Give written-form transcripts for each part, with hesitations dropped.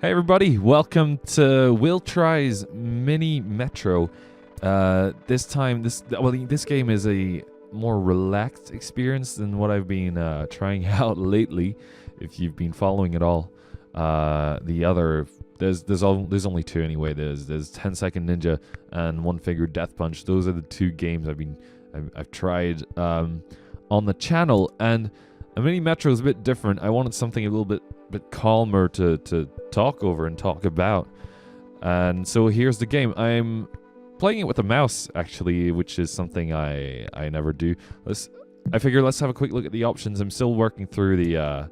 Hey everybody, welcome to Will Try's Mini Metro. This game is a more relaxed experience than what I've been trying out lately. If you've been following it all, there's only two anyway. There's 10 Second Ninja and One Finger Death Punch. Those are the two games I've tried on the channel, and a Mini Metro is a bit different. I wanted something a little bit calmer to talk over and talk about. And so here's the game. I'm playing it with a mouse, actually, which is something I never do. I figure let's have a quick look at the options. I'm still working through the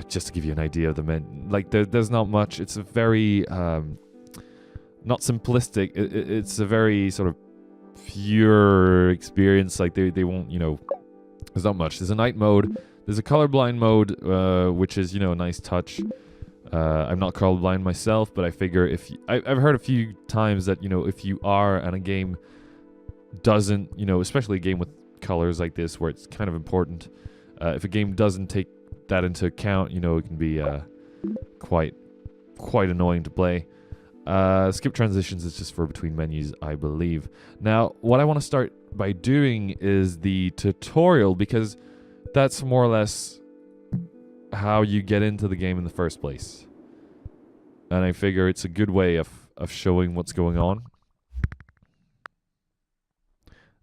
just to give you an idea of the menu. Like there's not much. It's a very not simplistic. It's a very sort of pure experience. Like they won't, there's not much. There's a night mode. There's a colorblind mode, which is, a nice touch. I'm not colorblind myself, but I figure I've heard a few times that, if you are and a game doesn't, especially a game with colors like this where it's kind of important, if a game doesn't take that into account, it can be quite annoying to play. Skip transitions is just for between menus, I believe. Now, what I want to start by doing is the tutorial, because that's more or less how you get into the game in the first place. And I figure it's a good way of showing what's going on.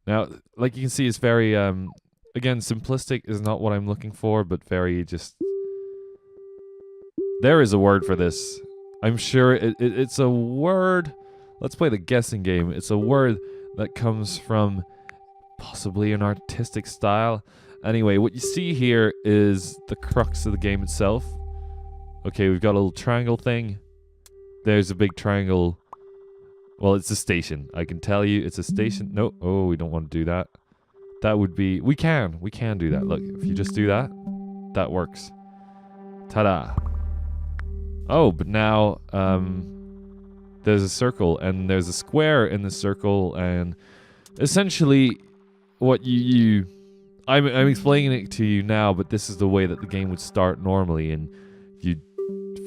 Now, like you can see, it's very, again, simplistic is not what I'm looking for, but very just... There is a word for this. I'm sure it's a word... Let's play the guessing game. It's a word that comes from possibly an artistic style. Anyway, what you see here is the crux of the game itself. Okay, we've got a little triangle thing. There's a big triangle. Well, it's a station. I can tell you it's a station. No, oh, we don't want to do that. That would be... We can do that. Look, if you just do that, that works. Ta-da. Oh, but now there's a circle, and there's a square in the circle, and essentially what I'm explaining it to you now, but this is the way that the game would start normally, and you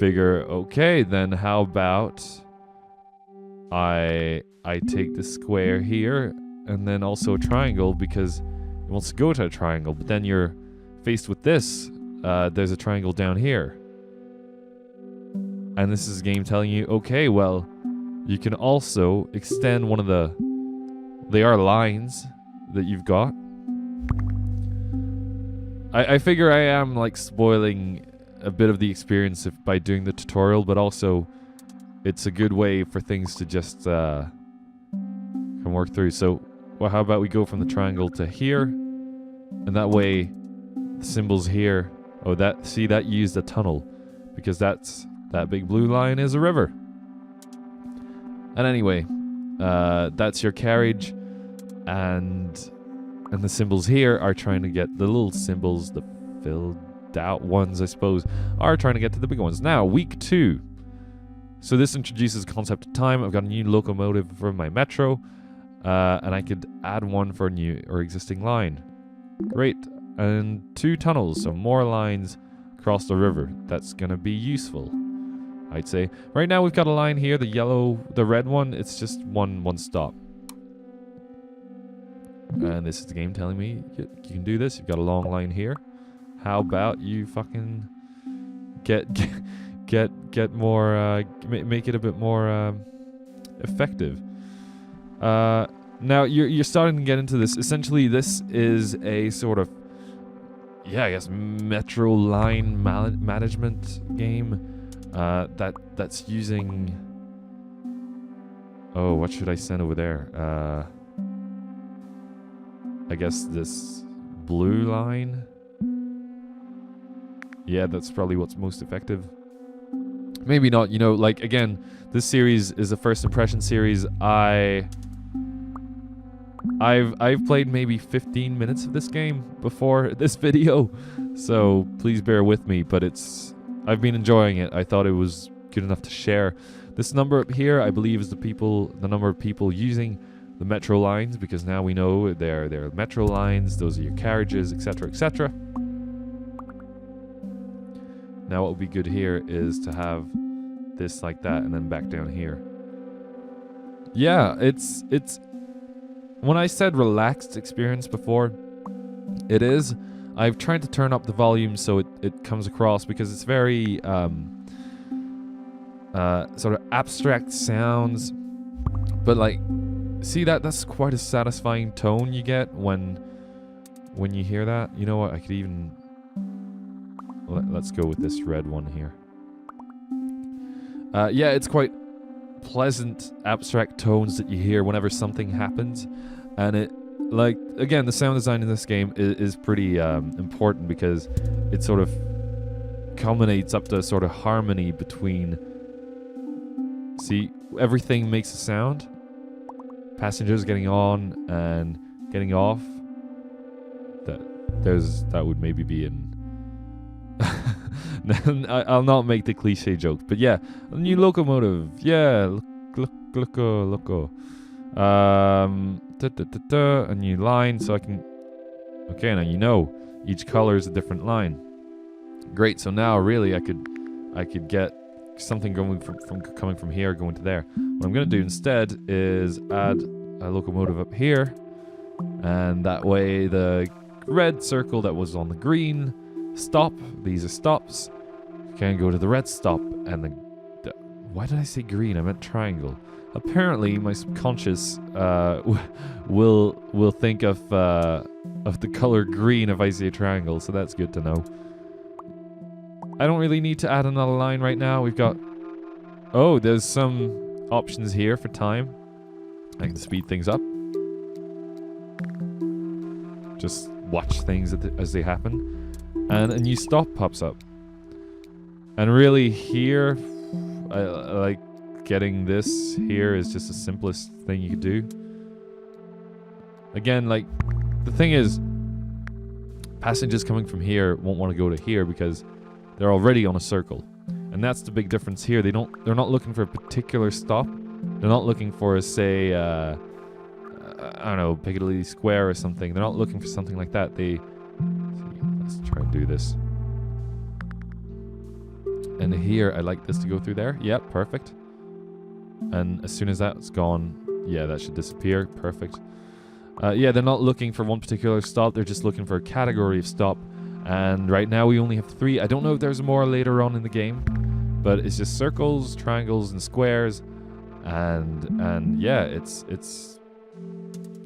figure, okay, then how about I take the square here, and then also a triangle, because it wants to go to a triangle, but then you're faced with this. There's a triangle down here. And this is a game telling you, okay, well, you can also extend one of they are lines that you've got. I figure I am like spoiling a bit of the experience by doing the tutorial, but also it's a good way for things to just can work through. So, well, how about we go from the triangle to here, and that way the symbols here. Oh, that used a tunnel, because that big blue line is a river. And anyway, that's your carriage, and the symbols here are trying to get the little symbols, the filled out ones, I suppose, are trying to get to the big ones. Now, week 2. So this introduces the concept of time. I've got a new locomotive for my metro, and I could add one for a new or existing line. Great. And 2 tunnels, so more lines across the river. That's going to be useful, I'd say. Right now we've got a line here, the red one, it's just one stop. And this is the game telling me you can do this. You've got a long line here. How about you fucking get more, make it a bit more effective. Now you're starting to get into this. Essentially, this is a sort of, I guess, metro line management game that's using. Oh, what should I send over there? I guess this blue line. Yeah, that's probably what's most effective. Maybe not, like, again, this series is a first impression series. I've played maybe 15 minutes of this game before this video, so please bear with me, but I've been enjoying it. I thought it was good enough to share. This number up here, I believe, is the number of people using the metro lines, because now we know they're metro lines, those are your carriages, etc., etc. Now what would be good here is to have this like that, and then back down here. Yeah, it's when I said relaxed experience before, it is. I've tried to turn up the volume so it comes across, because it's very sort of abstract sounds, but like, see that's quite a satisfying tone you get when you hear that. You know what, I could even let's go with this red one here. Yeah, it's quite pleasant abstract tones that you hear whenever something happens, and it, like, again, the sound design in this game is pretty important, because it sort of culminates up to a sort of harmony between, see, everything makes a sound, passengers getting on and getting off. That would maybe be in I'll not make the cliche jokes, but yeah, a new locomotive. Yeah, loco. A new line, so I can. Okay, now you know each color is a different line. Great. So now, really, I could get something going from coming from here going to there. What I'm gonna do instead is add a locomotive up here, and that way the red circle that was on the green stop. These are stops. Can go to the red stop, and the why did I say green? I meant triangle. Apparently, my subconscious will think of the color green if I see a triangle, so that's good to know. I don't really need to add another line right now. We've got... Oh, there's some options here for time. I can speed things up. Just watch things as they happen. And a new stop pops up. And really here, I like getting this here is just the simplest thing you could do. Again, like, the thing is, passengers coming from here won't want to go to here because they're already on a circle. And that's the big difference here. They're not looking for a particular stop. They're not looking for, say, I don't know, Piccadilly Square or something. They're not looking for something like that. Let's try and do this. And here, I'd like this to go through there. Yep, perfect. And as soon as that's gone, yeah, that should disappear. Perfect. Yeah, they're not looking for one particular stop. They're just looking for a category of stop. And right now, we only have 3. I don't know if there's more later on in the game, but it's just circles, triangles, and squares. And yeah, it's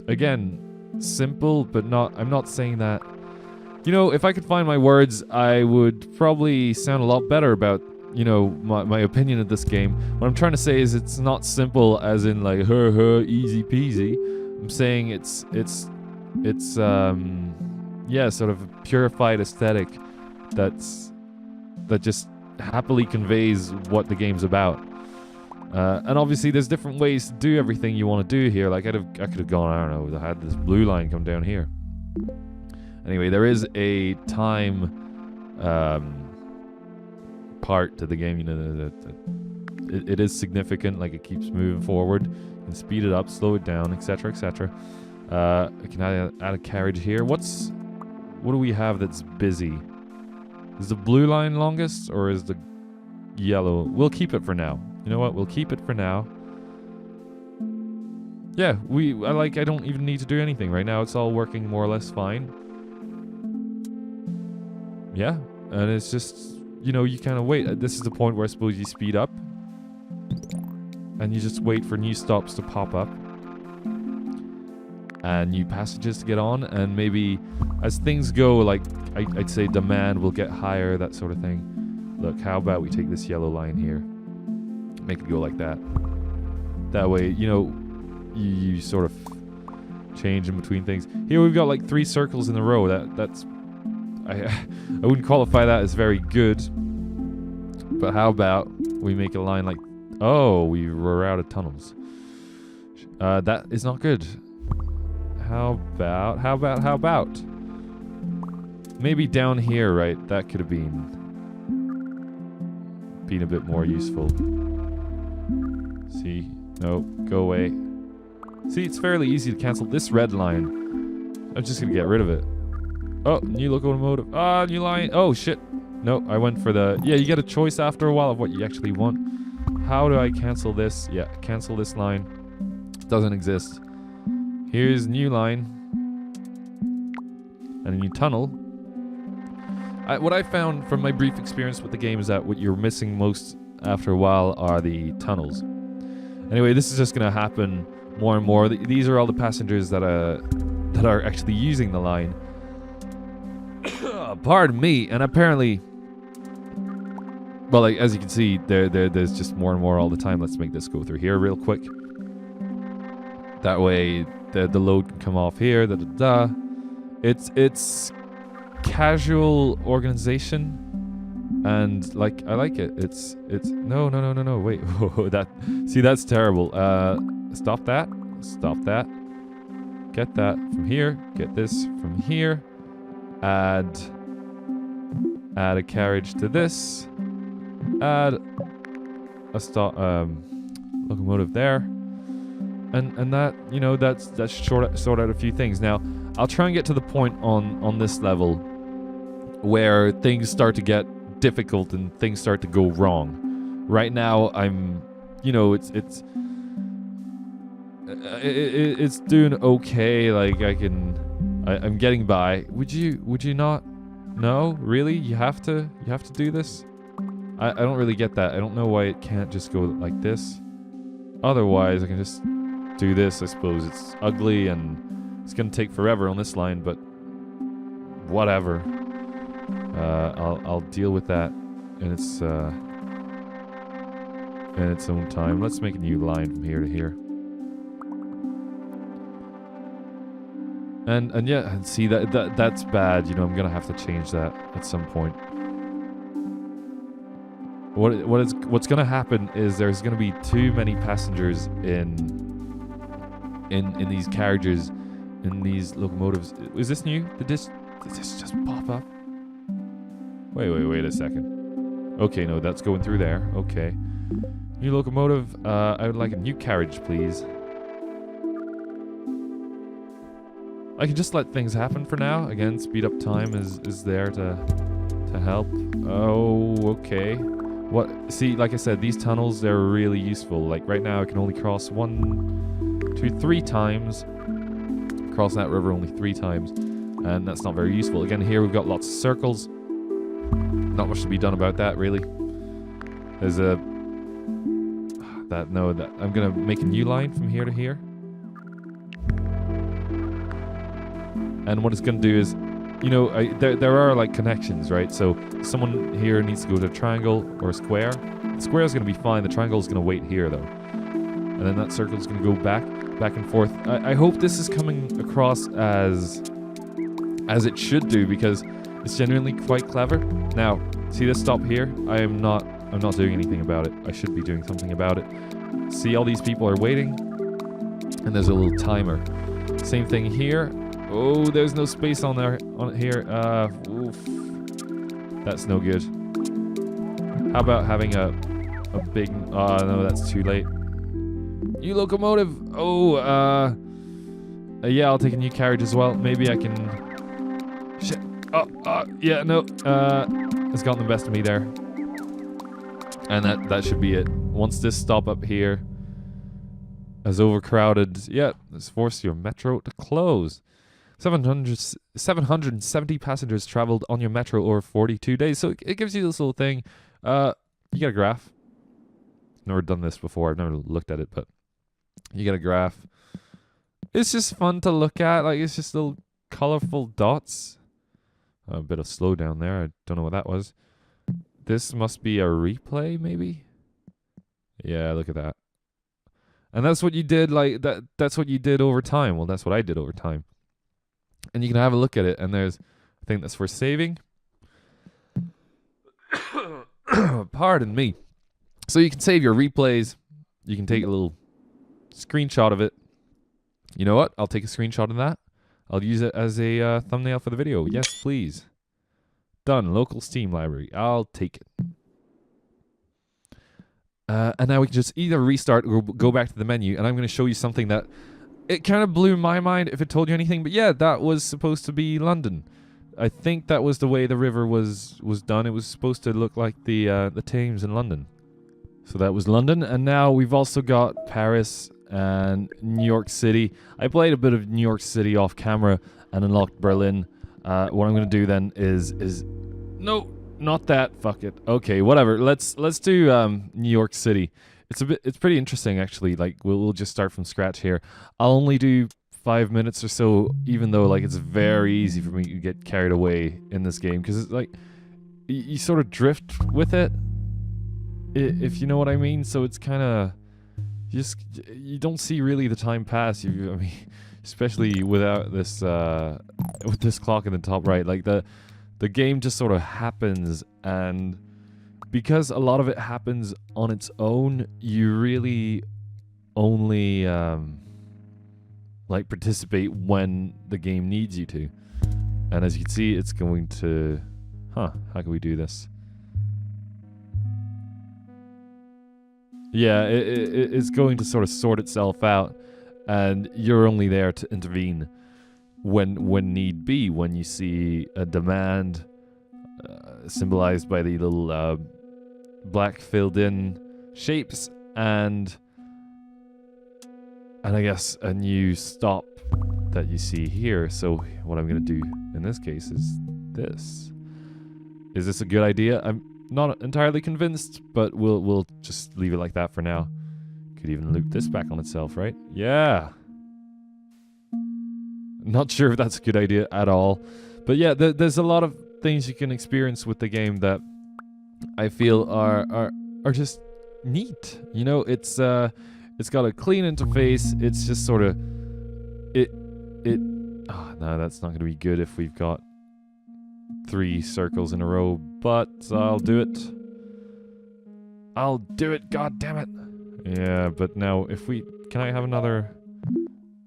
again simple, but not. I'm not saying that. You know, if I could find my words, I would probably sound a lot better about, you know, my opinion of this game. What I'm trying to say is it's not simple as in like easy peasy. I'm saying it's yeah, sort of a purified aesthetic that just happily conveys what the game's about. And obviously there's different ways to do everything you want to do here. Like I could have gone, I don't know, I had this blue line come down here. Anyway, there is a time part to the game, you know, that it is significant, like it keeps moving forward. You can speed it up, slow it down, etc, etc. I can add a carriage here. What do we have that's busy? Is the blue line longest, or is the yellow? We'll keep it for now. You know what? We'll keep it for now. Yeah, I don't even need to do anything right now. It's all working more or less fine. Yeah, and it's just, you know, you kind of wait. This is the point where I suppose you speed up. And you just wait for new stops to pop up. And new passengers to get on. And maybe as things go, like, I'd say demand will get higher, that sort of thing. Look, how about we take this yellow line here. Make it go like that. That way, you know, you sort of change in between things. Here we've got like 3 circles in a row. That's... I wouldn't qualify that as very good. But how about we make a line like... Oh, we were out of tunnels. That is not good. How about? Maybe down here, right? That could have been a bit more useful. See? No, go away. See, it's fairly easy to cancel this red line. I'm just gonna get rid of it. Oh, new locomotive. Ah, new line. Oh, shit. No, I went for the... Yeah, you get a choice after a while of what you actually want. How do I cancel this? Yeah, cancel this line. Doesn't exist. Here's new line. And a new tunnel. What I found from my brief experience with the game is that what you're missing most after a while are the tunnels. Anyway, this is just going to happen more and more. These are all the passengers that are actually using the line. Pardon me. And apparently, well, like, as you can see, there's just more and more all the time. Let's make this go through here real quick. That way, the load can come off here. It's casual organization, and like I like it. It's no. Wait, that's terrible. Stop that. Get that from here. Get this from here. Add a carriage to this. Add a locomotive there, and that, you know, that's sort out a few things. Now I'll try and get to the point on this level where things start to get difficult and things start to go wrong. Right now, I'm, you know, it's doing okay. Like I'm getting by. Would you not? No, really? You have to do this? I don't really get that. I don't know why it can't just go like this. Otherwise, I can just do this. I suppose it's ugly and it's gonna take forever on this line, but whatever. I'll deal with that in its own time. Let's make a new line from here to here. And yeah, and see that's bad. You know, I'm gonna have to change that at some point. What's gonna happen is there's gonna be too many passengers in these carriages, in these locomotives. Is this new? Did this just pop up? Wait a second. Okay, no, that's going through there. Okay. New locomotive. I would like a new carriage, please. I can just let things happen for now. Again, speed up time is there to help. Oh, okay. What? See, like I said, these tunnels, they're really useful. Like right now, I can only cross 1, 2, 3 times. Cross that river only 3 times, and that's not very useful. Again, here we've got lots of circles. Not much to be done about that, really. There's I'm gonna make a new line from here to here. And what it's gonna do is, you know, there are like connections, right? So someone here needs to go to a triangle or a square. The square is gonna be fine. The triangle is gonna wait here though, and then that circle is gonna go back and forth. I hope this is coming across as it should do, because it's genuinely quite clever. Now, see this stop here? I'm not doing anything about it. I should be doing something about it. See, all these people are waiting, and there's a little timer. Same thing here. Oh, there's no space on it here. Oof. That's no good. How about having a big? Oh no, that's too late. New locomotive. Oh, yeah, I'll take a new carriage as well. Maybe I can. Shit. Yeah, no. It's gotten the best of me there. And that should be it. Once this stop up here is overcrowded, yeah, let's force your metro to close. 770 passengers traveled on your metro over 42 days. So it gives you this little thing. You get a graph. Never done this before. I've never looked at it, but you get a graph. It's just fun to look at. Like, it's just little colorful dots. A bit of slowdown there. I don't know what that was. This must be a replay, maybe? Yeah, look at that. And that's what you did, like, that's what you did over time. Well, that's what I did over time. And you can have a look at it, and there's, I think that's for saving. Pardon me. So you can save your replays. You can take a little screenshot of it. You know what? I'll take a screenshot of that. I'll use it as a thumbnail for the video. Yes, please. Done. Local Steam library. I'll take it. And now we can just either restart or go back to the menu. And I'm going to show you something that it kind of blew my mind if it told you anything. But yeah, that was supposed to be London. I think that was the way the river was done. It was supposed to look like the Thames in London. So that was London, and now we've also got Paris and New York City. I played a bit of New York City off camera and unlocked Berlin. What I'm gonna do then is no, not that. Fuck it. Okay, whatever. Let's do New York City. It's pretty interesting actually. Like we'll just start from scratch here. I'll only do 5 minutes or so, even though like it's very easy for me to get carried away in this game because it's like you sort of drift with it. If you know what I mean. So it's kind of you don't see really the time pass. I mean, especially without this with this clock in the top right, like the game just sort of happens, and because a lot of it happens on its own, you really only like participate when the game needs you to. And as you can see, it's going to how can we do this? Yeah, it's going to sort of sort itself out, and you're only there to intervene when need be, when you see a demand symbolized by the little black filled in shapes, and I guess a new stop that you see here. So what I'm going to do in this case is this. Is this a good idea? I'm not entirely convinced, but we'll just leave it like that for now. Could even loop this back on itself, right? Yeah. Not sure if that's a good idea at all. But yeah, there's a lot of things you can experience with the game that I feel are just neat. You know, it's got a clean interface. It's just sort of oh, no, that's not going to be good if we've got 3 circles in a row, but I'll do it. I'll do it, god damn it. Yeah, but now if can I have another?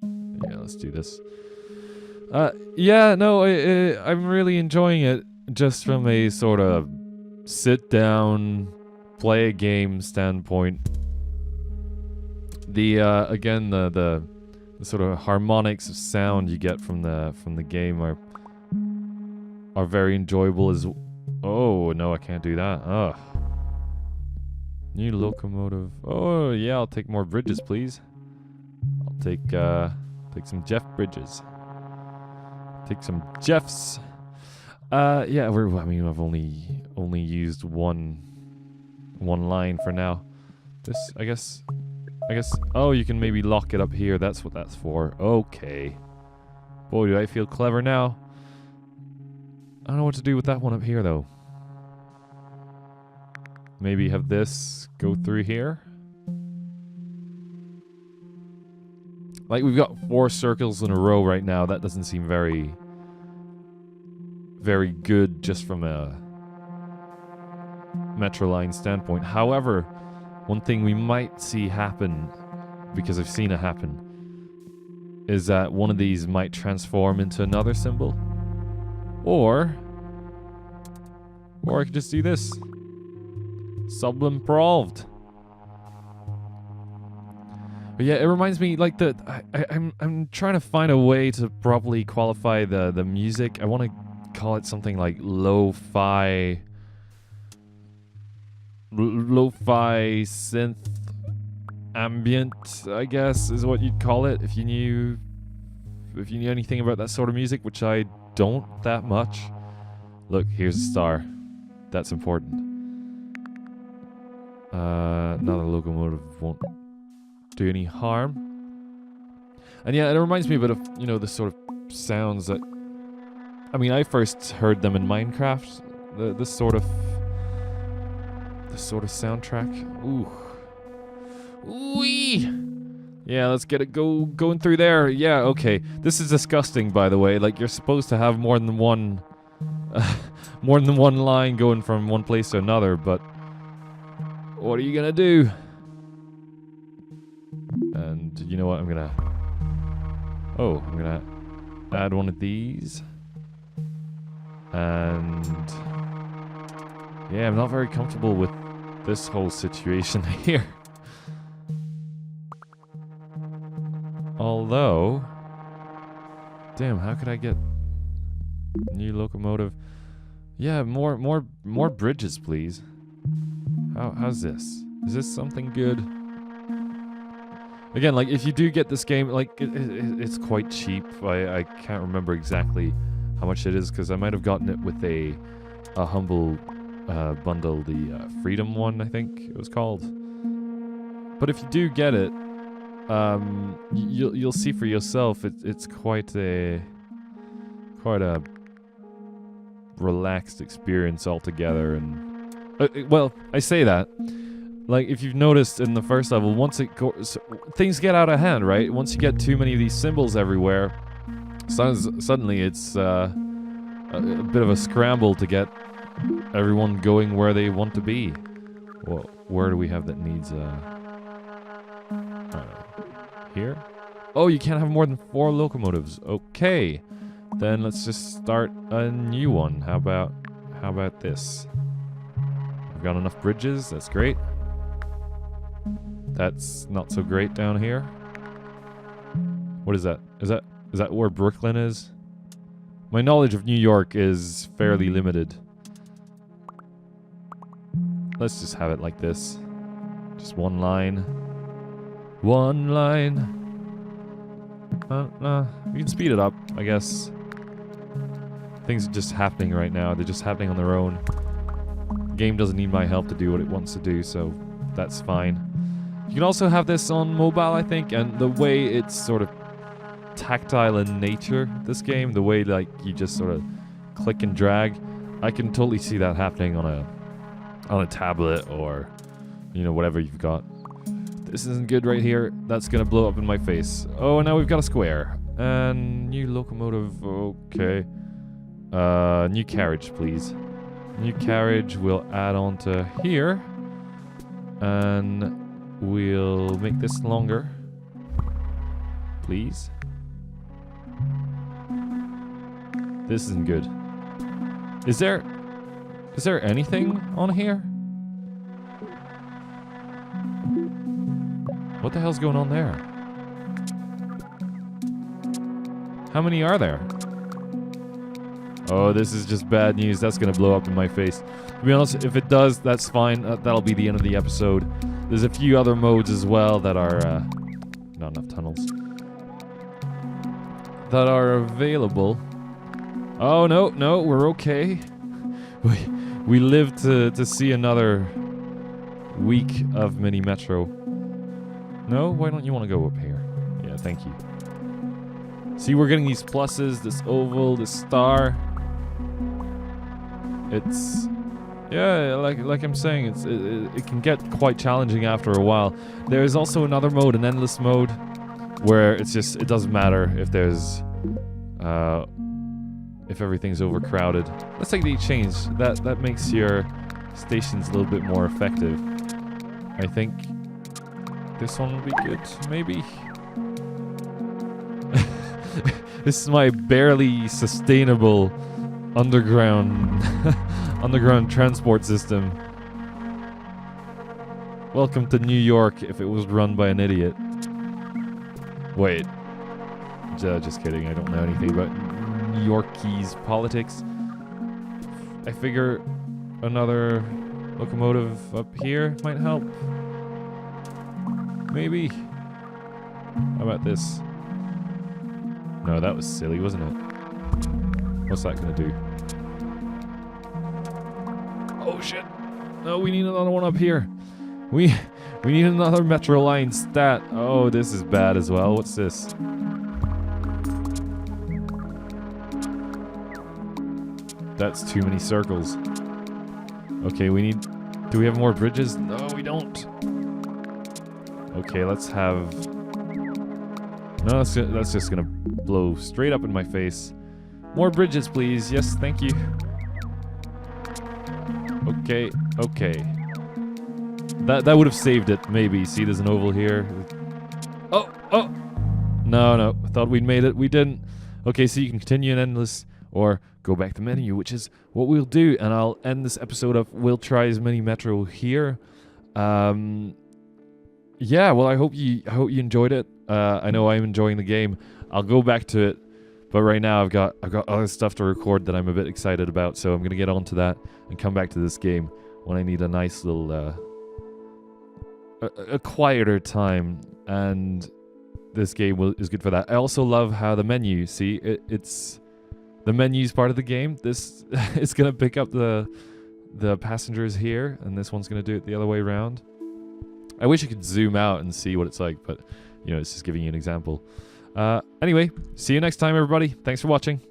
Yeah, let's do this. Yeah, no, I'm really enjoying it just from a sort of sit down, play a game standpoint. Again, the sort of harmonics of sound you get from the game are very enjoyable as. Oh no, I can't do that. Ugh. New locomotive. Oh yeah, I'll take more bridges, please. I'll take some Jeff bridges. Take some Jeffs. Yeah, I've only used one line for now. This, I guess. Oh, you can maybe lock it up here. That's what that's for. Okay. Boy, do I feel clever now. I don't know what to do with that one up here, though. Maybe have this go through here. Like, we've got 4 circles in a row right now. That doesn't seem very good just from a Metro line standpoint. However, one thing we might see happen, because I've seen it happen, is that one of these might transform into another symbol. Or I could just do this. Sublimproved. But yeah, it reminds me, like, I'm trying to find a way to properly qualify the music. I want to call it something like lo-fi synth ambient, I guess is what you'd call it if you knew anything about that sort of music, which I don't that much. Look, here's a star. That's important. Another locomotive won't do any harm. And yeah, it reminds me a bit of, the sort of sounds that, I mean, I first heard them in Minecraft. This sort of soundtrack. Ooh. Ooh-wee. Yeah, let's get it going through there. Yeah, okay. This is disgusting, by the way. Like, you're supposed to have more than one line going from one place to another, but what are you gonna do? And you know what? I'm gonna add one of these. And yeah, I'm not very comfortable with this whole situation here. Although, damn, how could I get new locomotive? Yeah, more bridges, please. How's this? Is this something good? Again, like, if you do get this game, like, it's quite cheap. I can't remember exactly how much it is, because I might have gotten it with a humble bundle, the Freedom one, I think it was called. But if you do get it, you'll see for yourself. It's quite a relaxed experience altogether. And well, I say that. Like, if you've noticed in the first level, once it goes, things get out of hand, right? Once you get too many of these symbols everywhere, suddenly it's a bit of a scramble to get everyone going where they want to be. Well, where do we have that needs here? Oh, you can't have more than 4 locomotives. Okay, then let's just start a new one. How about this? I've got enough bridges. That's great. That's not so great down here. What is that? Is that where Brooklyn is? My knowledge of New York is fairly limited. Let's just have it like this. Just one line. One line. We can speed it up, I guess. Things are just happening right now. They're just happening on their own. The game doesn't need my help to do what it wants to do, so that's fine. You can also have this on mobile, I think, and the way it's sort of tactile in nature, this game, the way, like, you just sort of click and drag, I can totally see that happening on a tablet or, you know, whatever you've got. This isn't good right here. That's gonna blow up in my face. Oh, and now we've got a square. And new locomotive, okay. New carriage, please. New carriage we'll add on to here. And we'll make this longer. Please. This isn't good. Is there anything on here? What the hell's going on there? How many are there? Oh, this is just bad news. That's gonna blow up in my face. To be honest, if it does, that's fine. That'll be the end of the episode. There's a few other modes as well that are not enough tunnels that are available. Oh no, we're okay. We live to see another week of Mini Metro. No, why don't you want to go up here? Yeah, thank you. See, we're getting these pluses, this oval, this star. It's, yeah, like I'm saying, it can get quite challenging after a while. There's also another mode, an endless mode, where it doesn't matter if there's if everything's overcrowded. Let's take the change. That makes your stations a little bit more effective. I think this one will be good, maybe. This is my barely sustainable underground transport system. Welcome to New York if it was run by an idiot. Wait. Just kidding, I don't know anything about New Yorkese politics. I figure another locomotive up here might help. Maybe. How about this? No, that was silly, wasn't it? What's that gonna do? Oh shit! No, we need another one up here. We need another Metro line stat. Oh, this is bad as well. What's this? That's too many circles. Okay, do we have more bridges? No, we don't. Okay, let's have... No, that's just gonna blow straight up in my face. More bridges, please. Yes, thank you. Okay. That would have saved it, maybe. See, there's an oval here. Oh! No. I thought we'd made it. We didn't. Okay, so you can continue an endless or go back to menu, which is what we'll do. And I'll end this episode of We'll Try as Mini Metro here. Yeah, well, I hope you enjoyed it. I know I'm enjoying the game. I'll go back to it, but right now I've got other stuff to record that I'm a bit excited about, so I'm gonna get on to that and come back to this game when I need a nice little a quieter time, and this game is good for that. I also love how the menu, see, it's the menu's part of the game. This is gonna pick up the passengers here, and this one's gonna do it the other way around. I wish you could zoom out and see what it's like, but you know, it's just giving you an example. Anyway, see you next time, everybody. Thanks for watching.